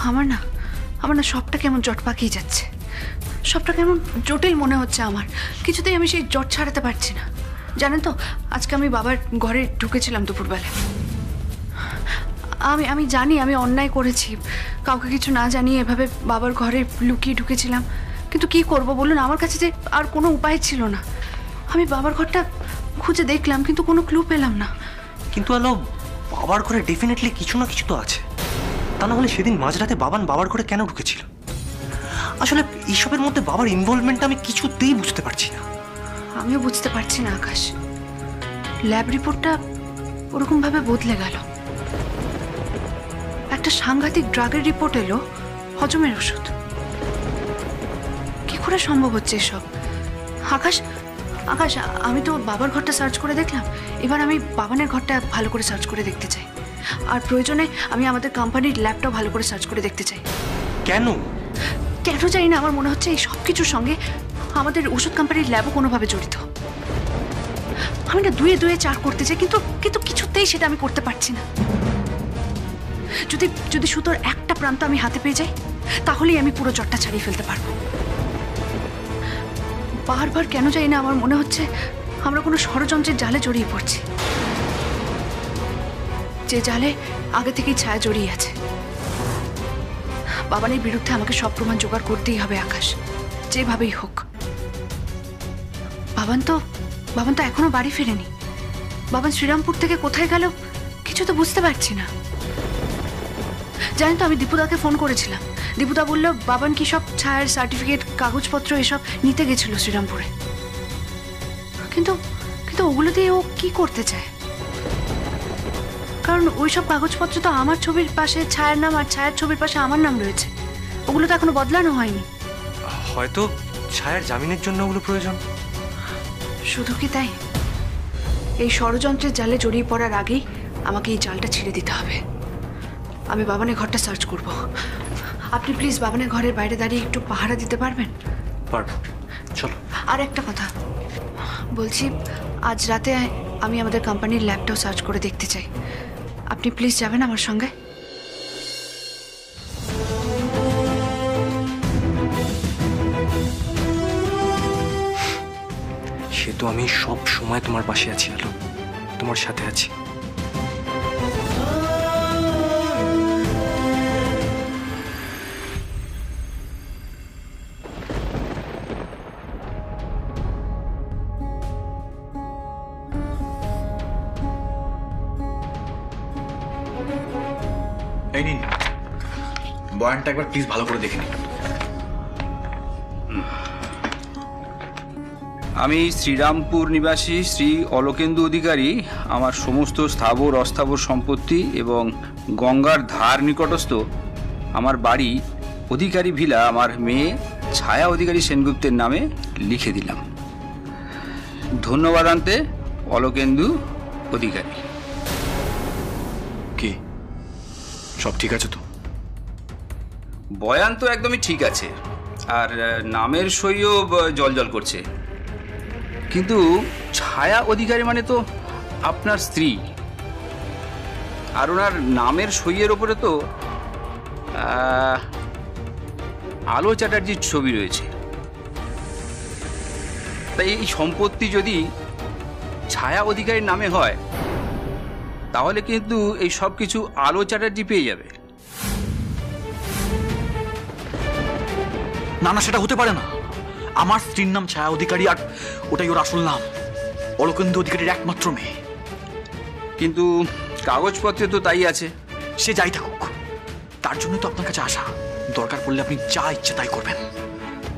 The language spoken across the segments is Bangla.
আমার না আমার না সবটা কেমন জট পাকিয়ে যাচ্ছে, সবটা কেমন জটিল মনে হচ্ছে আমার। কিছুতেই আমি সেই জট ছাড়াতে পারছি না। জানেন তো, আজকে আমি বাবার ঘরে ঢুকেছিলাম দুপুরবেলা। আমি জানি আমি অন্যায় করেছি, কাউকে কিছু না জানিয়ে এভাবে বাবার ঘরে লুকিয়ে ঢুকেছিলাম। কিন্তু কি করব বলুন, আমার কাছে যে আর কোনো উপায় ছিল না। আমি বাবার ঘরটা খুঁজে দেখলাম কিন্তু কোনো ক্লু পেলাম না। কিন্তু আলো, বাবার ঘরে ডেফিনেটলি কিছু না কিছু তো আছে। তা না হলে সেদিন মাঝরাতে বাবার ঘরে কেন ঢুকেছিল? আসলে এইসবের মধ্যে বাবার ইনভলভমেন্ট আমি কিছুতেই বুঝতে পারছি না। আমিও বুঝতে পারছি না আকাশ। ল্যাব রিপোর্টটা ওরকম ভাবে বদলে গেল। একটা সাংঘাতিক ড্রাগের রিপোর্ট এলো, হজমের ওষুধ। কি করে সম্ভব হচ্ছে এসব? আকাশ আকাশ আমি তো বাবার ঘরটা সার্চ করে দেখলাম, এবার আমি বাবানের ঘরটা ভালো করে সার্চ করে দেখতে চাই। আর প্রয়োজনে আমি আমাদের কোম্পানির ল্যাবটাও ভালো করে সার্চ করে দেখতে চাই। কেন কেন জানি না, আমার মনে হচ্ছে এই সব কিছুর সঙ্গে আমাদের ওষুধ কোম্পানির ল্যাবও কোনোভাবে জড়িত। আমি না দুয়ে দুয়ে চার করতে চাই, কিন্তু কিন্তু কিছুতেই সেটা আমি করতে পারছি না। যদি যদি সুতোর একটা প্রান্ত আমি হাতে পেয়ে যাই, তাহলেই আমি পুরো জটটা ছাড়িয়ে ফেলতে পারবো। বারবার কেন জানি না আমার মনে হচ্ছে আমরা কোনো ষড়যন্ত্রের জালে জড়িয়ে পড়ছি, যে জালে আগে থেকেই ছায়া জড়িয়ে আছে। বাবানের বিরুদ্ধে আমাকে সব প্রমাণ জোগাড় করতেই হবে আকাশ, যেভাবেই হোক। বাবান তো এখনো বাড়ি ফেরেনি। বাবান শ্রীরামপুর থেকে কোথায় গেল কিছু তো বুঝতে পারছি না। জানেন তো, আমি দীপুদাকে ফোন করেছিলাম। দীপুদা বলল বাবান কি সব ছায়ার সার্টিফিকেট, কাগজপত্র এসব নিতে গেছিল শ্রীরামপুরে। কিন্তু কিন্তু ওগুলো দিয়ে ও কি করতে চায়? কারণ ওইসব কাগজপত্র তো আমার ছবির পাশে ছায়ার নাম, আর ছায়ার ছবির পাশে আমার নাম রয়েছে। ওগুলো তো এখনো বদলানো হয়নি। হয়তো ছায়ার জামিনের জন্য ওগুলো প্রয়োজন। শুধু কি তাই? এই ষড়যন্ত্রের জালে জড়িয়ে পড়ার আগেই আমাকে এই জালটা ছিঁড়ে দিতে হবে। আমি বাবানের ঘরটা সার্চ করব। আপনি প্লিজ বাবানের ঘরের বাইরে দাঁড়িয়ে একটু পাহারা দিতে পারবেন? পারবো, চলো। আর একটা কথা বলছি, আজ রাতে আমি আমাদের কোম্পানির ল্যাবটাও সার্চ করে দেখতে চাই। আপনি প্লিজ যাবেন আমার সঙ্গে? সে তো আমি সব সময় তোমার পাশে আছি আলো, তোমার সাথে আছি। এই নিন, বয়ানটা একবার প্লিজ ভালো করে দেখে নিন। আমি শ্রীরামপুর নিবাসী শ্রী অলোকেন্দু অধিকারী আমার সমস্ত স্থাবর অস্থাবর সম্পত্তি এবং গঙ্গার ধার নিকটস্থ আমার বাড়ি অধিকারী ভিলা আমার মেয়ে ছায়া অধিকারী সেনগুপ্তের নামে লিখে দিলাম। ধন্যবাদান্তে অলোকেন্দু অধিকারী। কি সব ঠিক আছে তো? বয়ান তো একদমই ঠিক আছে, আর নামের সইও জলজল করছে। কিন্তু ছায়া অধিকারী মানে তো আপনার স্ত্রী, আর ওনার নামের সইয়ের ওপরে তো আলো চ্যাটার্জির ছবি রয়েছে। তাই এই সম্পত্তি যদি ছায়া অধিকারীর নামে হয়, তাহলে কিন্তু এই সব কিছু আলো চ্যাটার্জি পেয়ে যাবে। না না, সেটা হতে পারে না। আমার স্ত্রীর নাম ছায়া অধিকারী, আর ওটাই ওর আসল নাম, অলোকেন্দু অধিকারীর একমাত্র মেয়ে। কিন্তু কাগজপত্রে তো তাই আছে। সে যাই থাকুক, তার জন্য তো আপনার কাছে আসা। দরকার পড়লে আপনি যা ইচ্ছে তাই করবেন,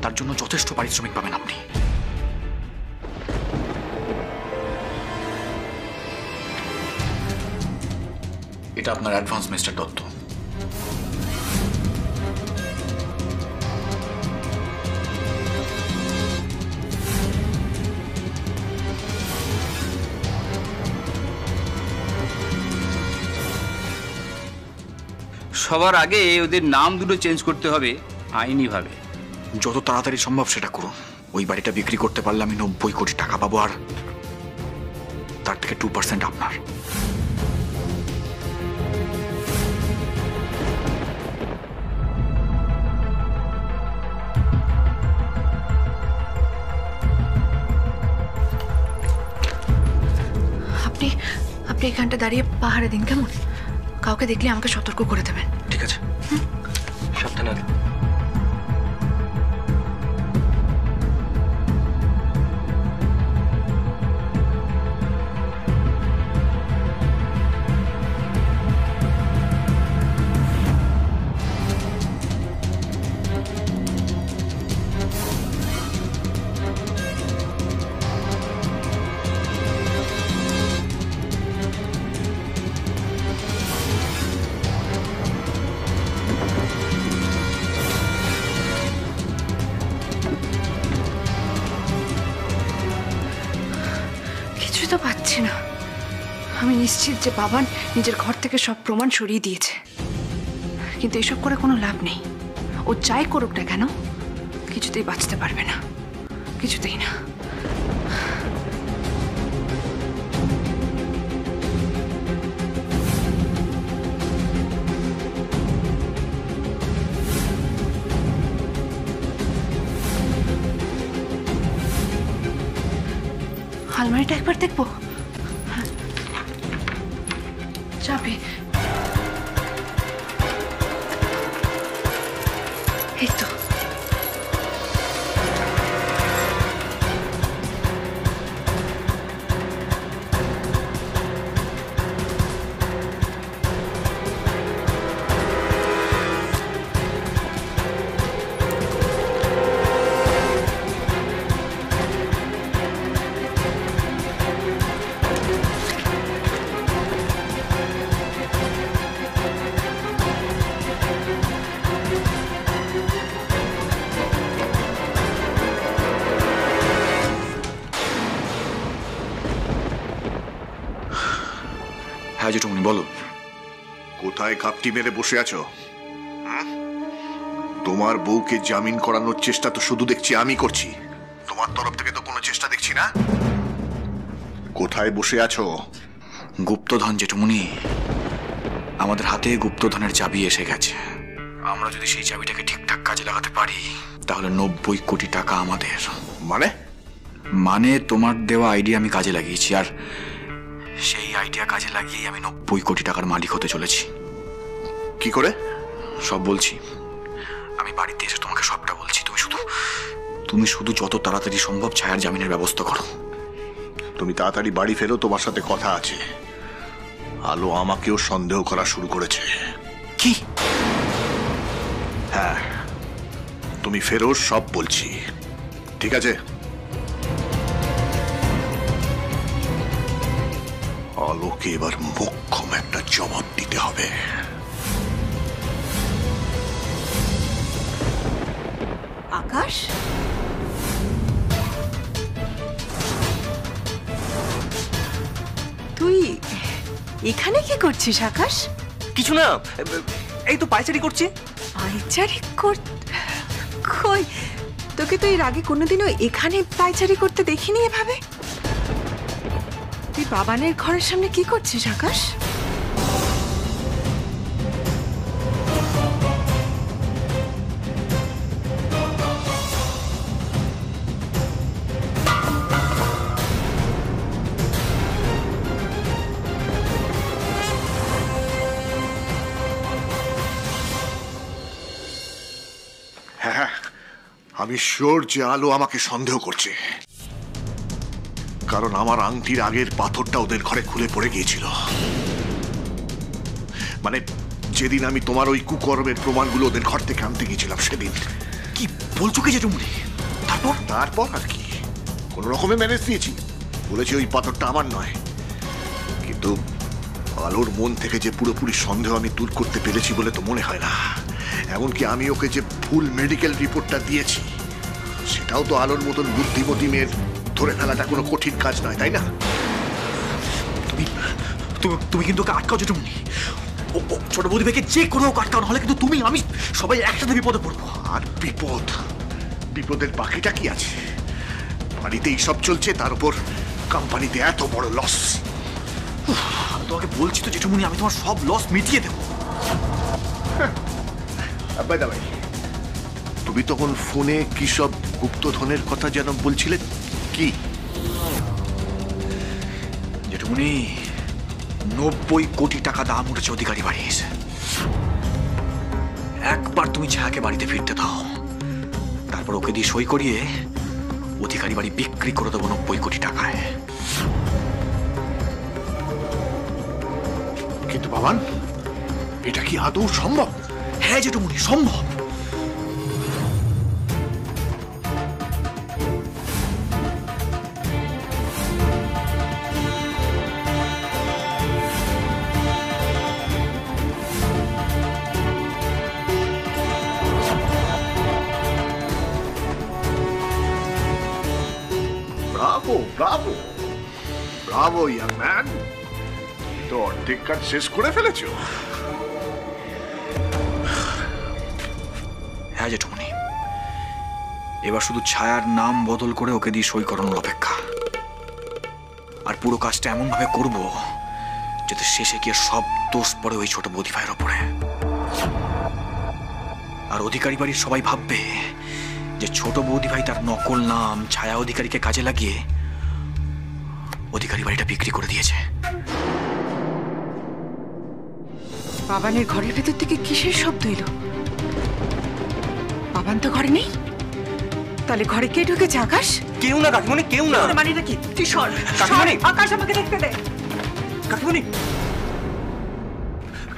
তার জন্য যথেষ্ট পারিশ্রমিক পাবেন আপনি। এটা আপনার অ্যাডভান্স, মিস্টার দত্ত। সবার আগে ওদের নাম দুটো চেঞ্জ করতে হবে আইনিভাবে। যত তাড়াতাড়ি সম্ভব সেটা করুন। ওই বাড়িটা বিক্রি করতে পারলে আমি 90 কোটি টাকা পাবো, আর তার থেকে 2% আপনার। আপনি এখানটা দাঁড়িয়ে পাহাড়ে দিন, কেমন? কাউকে দেখলে আমাকে সতর্ক করে দেবেন। ঠিক আছে, সাবধানে আগে। কিছুই তো পাচ্ছি না। আমি নিশ্চিত যে বাবান নিজের ঘর থেকে সব প্রমাণ সরিয়ে দিয়েছে, কিন্তু এসব করে কোনো লাভ নেই। ও যাই করুক না কেন, কিছুতেই বাঁচতে পারবে না, কিছুতেই না। আলমারিটা একবার দেখবো? চাবি এই তো। হ্যাঁ জেঠুমনি বলো। কোথায় ঘাপটি মেরে বসে আছো? তোমার বউকে জামিন করানোর চেষ্টা তো শুধু দেখছি আমি করছি, তোমার তরফ থেকে তো কোনো চেষ্টা দেখছি না। কোথায় বসে আছো? গুপ্তধন জেঠুমনি, আমাদের হাতে গুপ্তধনের চাবি এসে গেছে। আমরা যদি সেই চাবিটাকে ঠিকঠাক কাজে লাগাতে পারি তাহলে 90 কোটি টাকা আমাদের। মানে তোমার দেওয়া আইডিয়া আমি কাজে লাগিয়েছি, আর সেই আইডিয়া কাজে লাগিয়ে আমি 90 কোটি টাকার মালিক হতে চলেছি। কি করে? সব বলছি, আমি বাড়িতে এসে তোমাকে সবটা বলছি। তুমি শুধু যত তাড়াতাড়ি সম্ভব ছায়ার জামিনের ব্যবস্থা করো। তুমি তাড়াতাড়ি বাড়ি ফেরো, তোমার সাথে কথা আছে। আলো আমাকেও সন্দেহ করা শুরু করেছে। কি? হ্যাঁ, তুমি ফেরো, সব বলছি। ঠিক আছে? আলোকে এবার মোক্ষম একটা জবাব দিতে হবে। আকাশ, তুই এখানে কি করছিস আকাশ? কিছু না, এই তো পায়চারি করছি। পায়চারি কর? কই, তোকে তো এর আগে কোনোদিনও এখানে পায়চারি করতে দেখিনি এভাবে। তুই বাবানের ঘরের সামনে কি করছিস আকাশ? হ্যাঁ, আমি শিওর যে আলো আমাকে সন্দেহ করছে, কারণ আমার আংটির আগের পাথরটা ওদের ঘরে খুলে পড়ে গিয়েছিল। মানে যেদিন আমি তোমার ওই কুকর্মের প্রমাণগুলো ওদের ঘর থেকে আনতে গিয়েছিলাম সেদিন। কি বলছো কি জেঠুমনি? তারপর আর কি, কোনো রকমে ম্যানেজ দিয়েছি। বলেছি ওই পাথরটা আমার নয়, কিন্তু আলোর মন থেকে যে পুরোপুরি সন্দেহ আমি দূর করতে পেরেছি বলে তো মনে হয় না। এমনকি আমি ওকে যে ভুল মেডিকেল রিপোর্টটা দিয়েছি সেটাও তো আলোর মতন বুদ্ধিমতী মেয়ের ধরে ফেলাটা কোনো কঠিন কাজ নয়, তাই না? তুমি কিন্তু ওকে আটকাও জেঠুমনি। ছোট বৌদি ভাইকে যে কোনো আটকাও, নাহলে কিন্তু তুমি আমি সবাই একসাথে বিপদে পড়বো। আর বিপদের বাকিটা কি আছে? বাড়িতে এইসব চলছে, তার উপর কোম্পানিতে এত বড় লস। আমি তোমাকে বলছি তো জেঠুমনি, আমি তোমার সব লস মিটিয়ে দেবো। আব্বাই দাবাই, তুমি তখন ফোনে কি সব গুপ্তধনের কথা যেন বলছিলে, কি? জেঠুমনি, 90 কোটি টাকা দাম উঠেছে অধিকারী বাড়ির। একবার তুমি ছায়াকে বাড়িতে ফিরতে দাও, তারপর ওকে দিয়ে সই করিয়ে অধিকারী বাড়ি বিক্রি করে দেবো 90 কোটি টাকায়। কিন্তু বাবান, এটা কি আদৌ সম্ভব? হ্যাঁ জেঠুমনি, সম্ভব। ব্রাভো ব্রাভো ব্রাভো ইয়ার ম্যান, তো অর্ধেক কাজ শেষ করে ফেলেছো। হ্যাঁ জেঠুমনি, এবার শুধু ছায়ার নাম বদল করে ওকে দিয়ে সই করানোর অপেক্ষা। আর পুরো কাজটা এমন ভাবে করব যাতে শেষে গিয়ে সব দোষ পড়ে ওই ছোট বৌদি ভাইয়ের ওপরে। আর অধিকারী বাড়ির সবাই ভাববে যে ছোট বৌদি ভাই তার নকল নাম ছায়া অধিকারীকে কাজে লাগিয়ে অধিকারী বাড়িটা বিক্রি করে দিয়েছে। বাবানের ঘরের ভেতর থেকে কিসের শব্দ এলো? বাবান তো ঘরে নেই, তাহলে ঘরে কে ঢুকেছে? আকাশ? কেউ না কাকিমণি, কেউ না। মানে নাকি তুই সর, কাকিমণি! সর, আকাশ আমাকে দেখতে দে। কাকিমণি,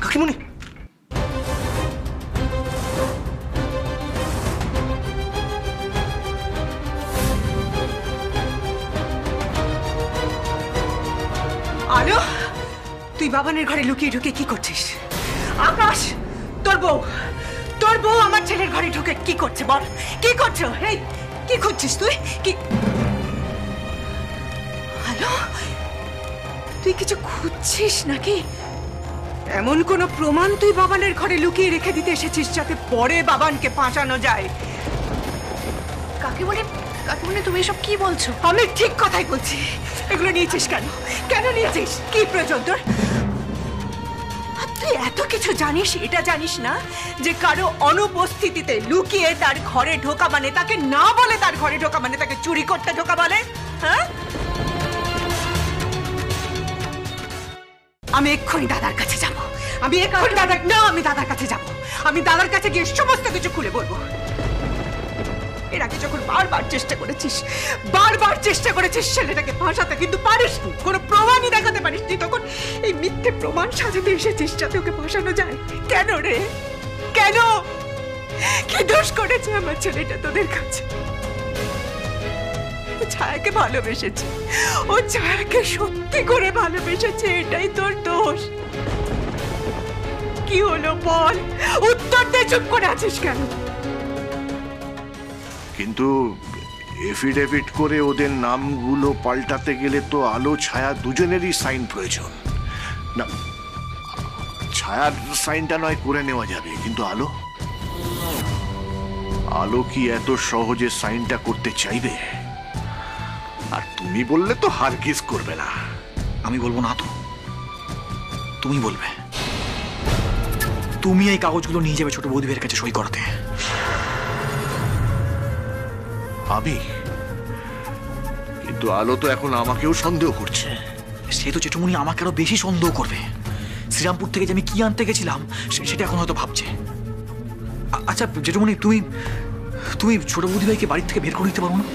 কাকিমণি, আলো, তুই বাবানের ঘরে লুকিয়ে ঢুকে কি করছিস? আকাশ, তোর বউ আমার ছেলের ঘরে ঢুকে কি করছে বল? কি করছো? এই কি করছিস তুই? কি আলো, তুই কিছু খুঁজছিস নাকি? এমন কোন প্রমাণ তুই বাবানের ঘরে লুকিয়ে রেখে দিতে এসেছিস যাতে পরে বাবানকে ফাঁসানো যায়? কাকিমণি, কাকিমণি তুমি এসব কি বলছো? আমি ঠিক কথাই বলছি। এগুলো নিয়েছিস কেন? কেন নিয়েছিস? কি প্রয়োজন তোর? আর তুই এত কিছু জানিস, এটা জানিস না যে কারো অনুপস্থিতিতে লুকিয়ে তার ঘরে ঢোকা মানে, তাকে না বলে তার ঘরে ঢোকা মানে তাকে চুরি করতে ঢোকা বলে? হ্যাঁ, আমি এক্ষুনি দাদার কাছে যাব। আমি এক্ষুনি দাদার কাছে যাব। আমি দাদার কাছে গিয়ে সমস্ত কিছু খুলে বলবো। এর আগে যখন বারবার চেষ্টা করেছিস ছেলেটাকে ফাঁসাতে, কিন্তু পারিসনি, কোনো প্রমাণই দেখাতে পারিসনি, তখন এই মিথ্যে প্রমাণ সাজাতে এসেছিস যাতে ওকে ফাঁসানো যায়। কেন রে? কেন? কি দোষ করেছে আমার ছেলেটা তোদের কাছে? ও ছায়াকে ভালোবেসেছে, ও ছায়াকে সত্যি করে ভালোবেসেছে, এটাই তোর দোষ। কি হলো বল? উত্তর দে, চুপ করে আছিস কেন? কিন্তু এফিডেভিট করে ওদের নামগুলো পাল্টাতে গেলে তো আলো ছায়া দুজনেরই সাইন প্রয়োজন। না, ছায়ার সাইনটা নয় করে নেওয়া যাবে, কিন্তু আলো আলো কি এত সহজে সাইনটা করতে চাইবে? আর তুমি বললে তো হারগিজ করবে না। আমি বলবো না তো, তুমি বলবে। তুমি এই কাগজগুলো নিয়ে যাবে ছোট বৌদি ভাইয়ের কাছে সই করাতে। আমি? কিন্তু আলো তো এখন আমাকেও সন্দেহ করছে। সে তো জেঠুমনি আমাকে আরো বেশি সন্দেহ করবে। শ্রীরামপুর থেকে যে আমি কি আনতে গেছিলাম সেটা এখন হয়তো ভাবছে। আচ্ছা জেঠুমনি, তুমি ছোট বৌদি ভাইকে বাড়ির থেকে বের করে দিতে পারো না?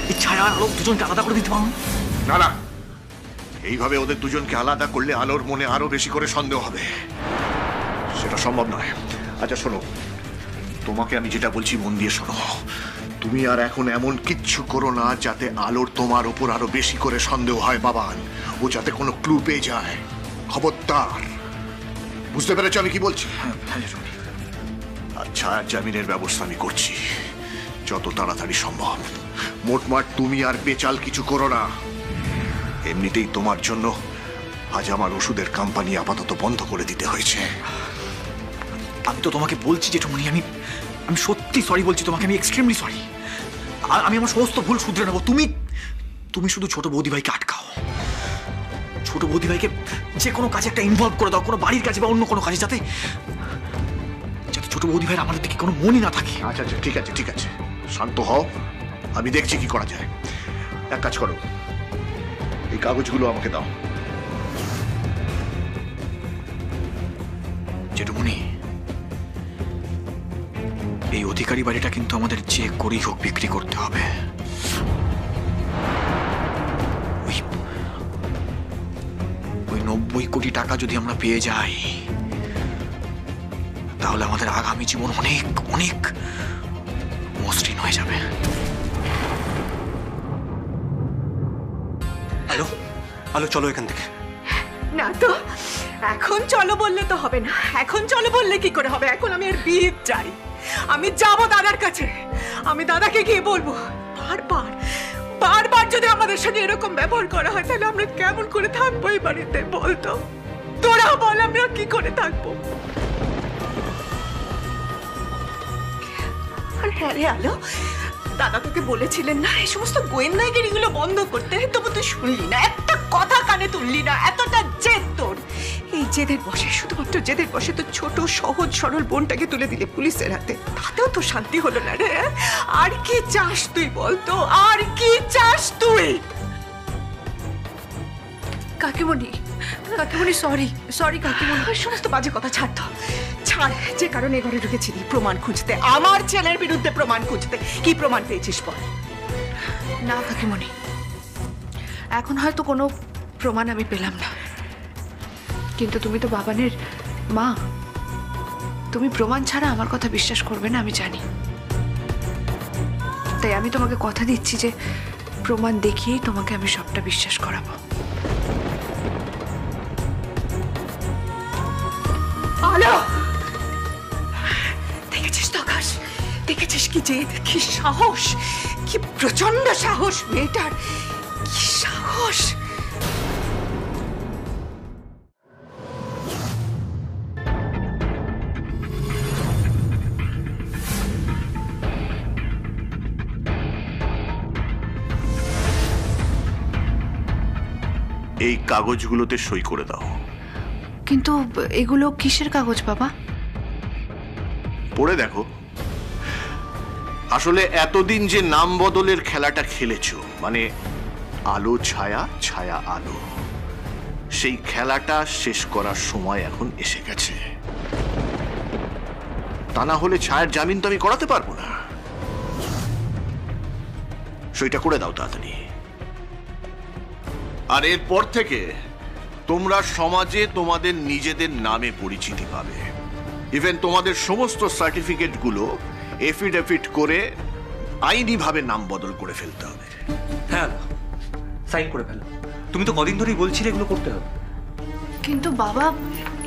এই ছায়া আর আলো দুজনকে আলাদা করে দিতে পারো না? না না, এইভাবে ওদের দুজনকে আলাদা করলে আলোর মনে আরো বেশি করে সন্দেহ হবে, সেটা সম্ভব নয়। আচ্ছা শোনো, তোমাকে আমি যেটা বলছি মন দিয়ে শোনো। তুমি আর এখন এমন কিচ্ছু করো না যাতে আলোর তোমার উপর আরো বেশি করে সন্দেহ হয় বাবান, ও যাতে কোনো ক্লু পেয়ে যায়। খবরদার, বুঝতে পেরেছো আমি কি বলছি? আচ্ছা, জামিনের ব্যবস্থা আমি করছি যত তাড়াতাড়ি সম্ভব। মোটমাট তুমি আর বেচাল কিছু করো না। এমনিতেই তোমার জন্য আজ আমার ওষুধের কোম্পানি আপাতত বন্ধ করে দিতে হয়েছে। আমি তো তোমাকে বলছি জেঠুমনি, আমি সত্যি সরি বলছি তোমাকে, আমি এক্সট্রিমলি সরি। আর আমি আমার সমস্ত ভুল শুধরে নেবো। তুমি শুধু ছোট বৌদি ভাইকে আটকাও। ছোট বৌদি ভাইকে যে কোনো কাজে একটা ইনভলভ করে দাও, কোনো বাড়ির কাজে বা অন্য কোনো কাজে, যাতে ছোট বৌদি ভাইয়ের আমাদের দিকে কোনো মনই না থাকে। আচ্ছা আচ্ছা, ঠিক আছে ঠিক আছে, শান্ত হও, আমি দেখছি কি করা যায়। এক কাজ করো, এই কাগজগুলো আমাকে দাও। এই অধিকারী বাড়িটা কিন্তু আমাদের যে করেই হোক বিক্রি করতে হবে। ওই 90 কোটি টাকা যদি আমরা পেয়ে যাই, তাহলে আমাদের আগামী জীবন অনেক অনেক মসৃণ হয়ে যাবে। আলো, আলো চলো এখান থেকে। না তো, এখন চলো বললে তো হবে না। এখন চলো বললে কি করে হবে? এখন আমি এর বিয়ে চাই। আমি যাব দাদার কাছে। আমি দাদাকে গিয়ে বলবো। বারবার বারবার যদি আমাদের সঙ্গে এরকম ব্যবহার করা হয়, তাহলে আমরা কেমন করে থাকবো এই বাড়িতে বলতো? তোরা বল, আমরা কি করে থাকবো? আর হ্যাঁ রে আলো, দাদা তোকে বলেছিলেন না এই সমস্ত গোয়েন্দাগিরিগুলো বন্ধ করতে, তবু তুই শুনলি না, একটা কথা কানে তুললি না। এতটা জেদ তোর। এই জেদের বসে, শুধুমাত্র জেদের বসে তো ছোট সহজ সরল বোনটাকে তুলে দিলে পুলিশের হাতে। তাতেও তো শান্তি হলো না রে। আর কি চাস তুই বলতো? আর কি চাস তুই? কাকিমণি, কাকিমণি সরি, সরি কাকিমণি। ওই সমস্ত বাজে কথা ছাড় তো, ছাড়। যে কারণে এ ঘরে ঢুকেছিলি প্রমাণ খুঁজতে, আমার ছেলের বিরুদ্ধে প্রমাণ খুঁজতে। কি প্রমাণ পেয়েছিস বল? না কাকিমণি, এখন হয়তো কোনো প্রমাণ আমি পেলাম না, কিন্তু তুমি তো বাবানের মা, তুমি প্রমাণ ছাড়া আমার কথা বিশ্বাস করবে না আমি জানি। তাই আমি তোমাকে কথা দিচ্ছি যে প্রমাণ দেখিয়েই তোমাকে আমি সবটা বিশ্বাস করাবো। আলো, দেখেছিস তো আকাশ? দেখেছিস কি জেদ, কি সাহস, কি প্রচন্ড সাহস মেয়েটার, কি সাহস! এই কাগজগুলোতে সই করে দাও। কিন্তু এগুলো কিসের কাগজ বাবা? পড়ে দেখো। আসলে এতদিন যে নাম বদলের খেলাটা খেলেছো, মানে আলো ছায়া, ছায়া আলো, সেই খেলাটা শেষ করার সময় এখন এসে গেছে। তা না হলে ছায়ার জামিন তো আমি করাতে পারবো না। সইটা করে দাও তাড়াতাড়ি। আর এরপর থেকে তোমরা সমাজে তোমাদের নিজেদের নামে পরিচিতি পাবে। ইভেন তোমাদের সমস্ত সার্টিফিকেট গুলো এফিডেভিট করে আইনিভাবে নাম বদল করে ফেলতে হবে। হ্যাঁ, সাইন করে ফেলো। তুমি তো কদিন ধরেই বলছিলে এগুলো করতে হবে। কিন্তু বাবা,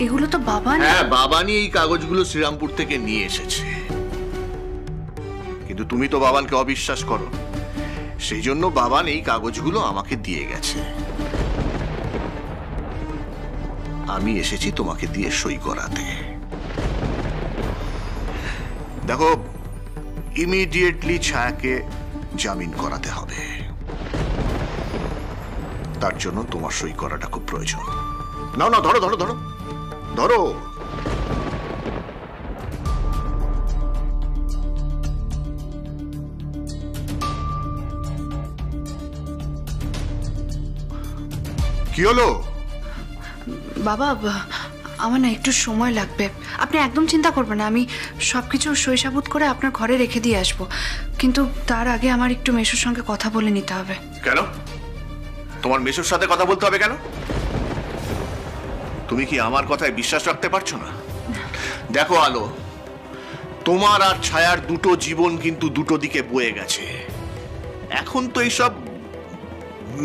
এগুলো তো বাবা না। হ্যাঁ, বাবানি এই কাগজগুলো শ্রীরামপুর থেকে নিয়ে এসেছে, কিন্তু তুমি তো বাবানকে অবিশ্বাস করো, সেই জন্য বাবান এই কাগজগুলো আমাকে দিয়ে গেছে। আমি এসেছি তোমাকে দিয়ে সই করাতে। দেখো, ইমিডিয়েটলি ছায়াকে জামিন করাতে হবে। তার জন্য তোমার সই করাটা খুব প্রয়োজন। নাও না, ধরো ধরো ধরো ধরো। কি হলো? বাবা, আমার না একটু সময় লাগবে। আপনি একদম চিন্তা করবেন না, আমি সবকিছু সইসাবুত করে আপনার ঘরে রেখে দিয়ে আসবো। কিন্তু তার আগে আমার একটু মেসোর সঙ্গে কথা বলে নিতে হবে। কেন? তোমার মেসোর সাথে কথা বলতে হবে কেন? তুমি কি আমার কথায় বিশ্বাস রাখতে পারছো না? দেখো আলো, তোমার আর ছায়ার দুটো জীবন কিন্তু দুটো দিকে বয়ে গেছে। এখন তো এইসব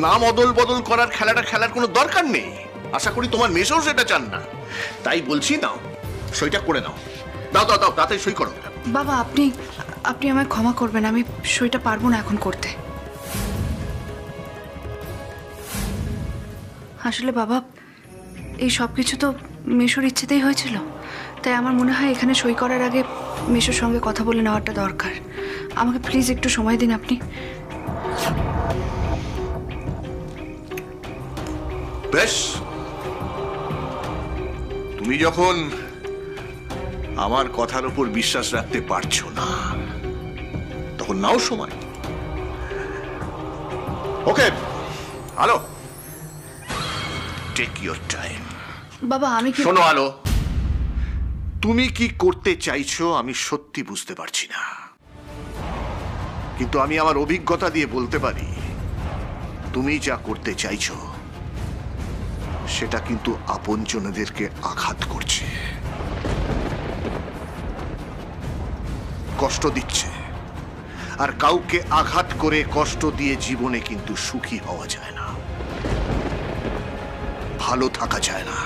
নাম অদল বদল করার খেলাটা খেলার কোনো দরকার নেই। আশা করি তোমার মেসোও সেটা চান না। তাই বলছি, নাও সইটা করে নাও। দাও দাও দাও, তাতে সই করো। বাবা, আপনি আমায় ক্ষমা করবেন, আমি সইটা পারবো না এখন করতে। আসলে বাবা, এই সব কিছু তো মেসোর ইচ্ছেতেই হয়েছিল। তাই আমার মনে হয় এখানে সই করার আগে মেসোর সঙ্গে কথা বলে নেওয়াটা দরকার। আমাকে প্লিজ একটু সময় দিন আপনি। বেশ, তুমি যখন আমার কথার উপর বিশ্বাস রাখতে পারছো না, তখন নাও সময়। ওকে, আলো, টেক ইউর টাইম। বাবা, আমি কি... শোনো আলো, তুমি কি করতে চাইছো আমি সত্যি বুঝতে পারছি না, কিন্তু আমি আমার অভিজ্ঞতা দিয়ে বলতে পারি তুমি যা করতে চাইছো সেটা কিন্তু আপনজনদেরকে আঘাত করছে, কষ্ট দিচ্ছে। আর কাউকে আঘাত করে কষ্ট দিয়ে জীবনে কিন্তু সুখী হওয়া যায় না, ভালো থাকা যায় না।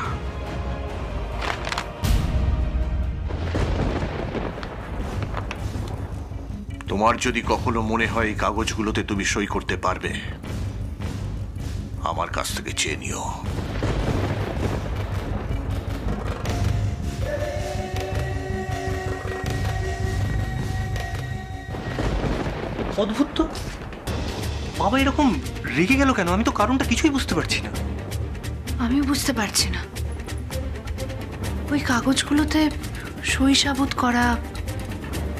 তোমার যদি কখনো মনে হয় এই কাগজগুলোতে তুমি সই করতে পারবে, আমার কাছ থেকে চেয়ে নিও। অদ্ভুত তো, বাবা এরকম রেগে গেল কেন? আমি তো কারণটা কিছুই বুঝতে পারছি না। আমিও বুঝতে পারছি না। ওই কাগজগুলোতে সই সাবুত করা,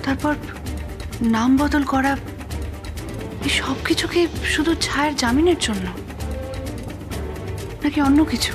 তারপর নাম বদল করা, এই সব কিছু কি শুধু ছায়ের জামিনের জন্য নাকি অন্য কিছু?